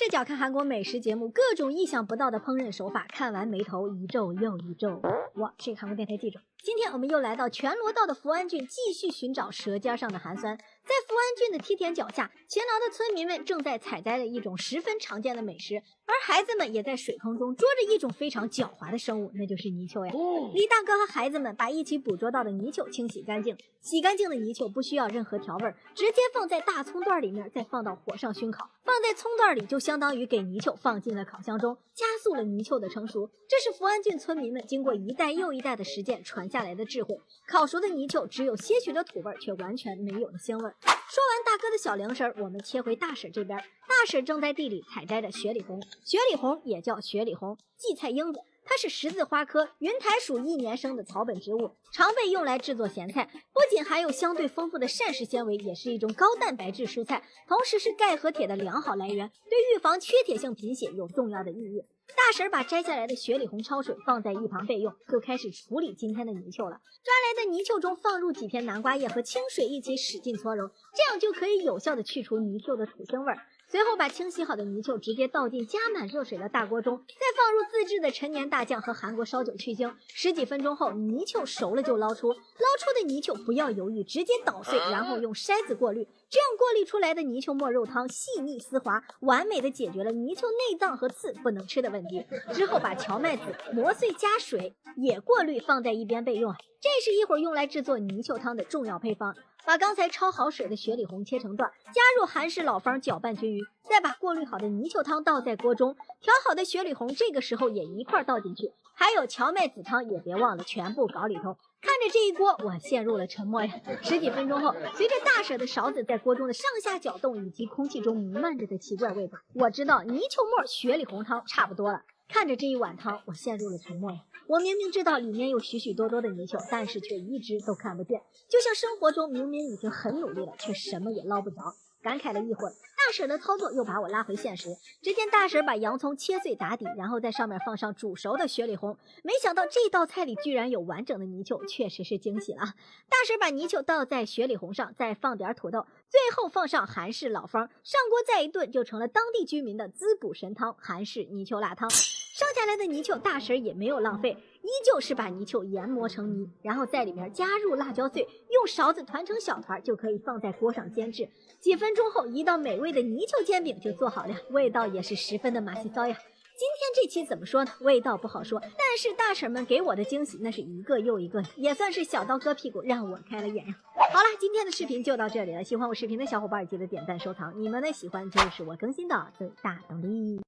视角看韩国美食节目，各种意想不到的烹饪手法，看完眉头一皱又一皱。我是韩国电台记者，今天我们又来到全罗道的福安郡，继续寻找舌尖上的寒酸。在福安郡的梯田脚下，勤劳的村民们正在采摘了一种十分常见的美食，而孩子们也在水坑中捉着一种非常狡猾的生物，那就是泥鳅呀。李大哥和孩子们把一起捕捉到的泥鳅清洗干净，洗干净的泥鳅不需要任何调味，直接放在大葱段里面，再放到火上熏烤。放在葱段里就相当于给泥鳅放进了烤箱中，加速了泥鳅的成熟。这是福安郡村民们经过一代又一代的实践传下来的智慧。烤熟的泥鳅只有些许的土味，却完全没有了腥味。说完大哥的小零食，我们切回大婶这边。大婶正在地里采摘着雪里红，雪里红也叫雪里红、荠菜缨子，它是十字花科云台属1年生的草本植物，常被用来制作咸菜，不仅含有相对丰富的膳食纤维，也是一种高蛋白质蔬菜，同时是钙和铁的良好来源，对预防缺铁性贫血有重要的意义。大婶把摘下来的雪里红焯水放在一旁备用，就开始处理今天的泥鳅了。抓来的泥鳅中放入几片南瓜叶和清水一起使劲搓揉，这样就可以有效的去除泥鳅的土腥味。随后把清洗好的泥鳅直接倒进加满热水的大锅中，再放入自制的陈年大酱和韩国烧酒去腥。10几分钟后，泥鳅熟了就捞出，捞出的泥鳅不要犹豫，直接捣碎，然后用筛子过滤，这样过滤出来的泥鳅末肉汤细腻丝滑，完美的解决了泥鳅内脏和刺不能吃的问题。之后把荞麦籽磨碎加水也过滤放在一边备用，这是一会儿用来制作泥鳅汤的重要配方。把刚才焯好水的雪里红切成段，加入韩式老方搅拌均匀，再把过滤好的泥鳅汤倒在锅中，调好的雪里红这个时候也一块倒进去，还有荞麦籽汤也别忘了全部搞里头。看着这一锅，我陷入了沉默呀。10几分钟后，随着大婶的勺子在锅中的上下搅动，以及空气中弥漫着的奇怪味道，我知道泥鳅末雪里红汤差不多了。看着这一碗汤，我陷入了沉默呀。我明明知道里面有许许多多的泥鳅，但是却一直都看不见，就像生活中明明已经很努力了，却什么也捞不着。感慨了一会儿，大婶的操作又把我拉回现实。只见大婶把洋葱切碎打底，然后在上面放上煮熟的雪里红。没想到这道菜里居然有完整的泥鳅，确实是惊喜了。大婶把泥鳅倒在雪里红上，再放点土豆，最后放上韩式老方，上锅再一炖，就成了当地居民的滋补神汤——韩式泥鳅辣汤。剩下来的泥鳅，大婶也没有浪费，依旧是把泥鳅研磨成泥，然后在里面加入辣椒碎，用勺子团成小团，就可以放在锅上煎制。几分钟后，一道美味的泥鳅煎饼就做好了，味道也是十分的马西骚呀。今天这期怎么说呢？味道不好说，但是大婶们给我的惊喜那是一个又一个，也算是小刀割屁股，让我开了眼呀。好了，今天的视频就到这里了，喜欢我视频的小伙伴记得点赞收藏，你们的喜欢就是我更新的最大动力。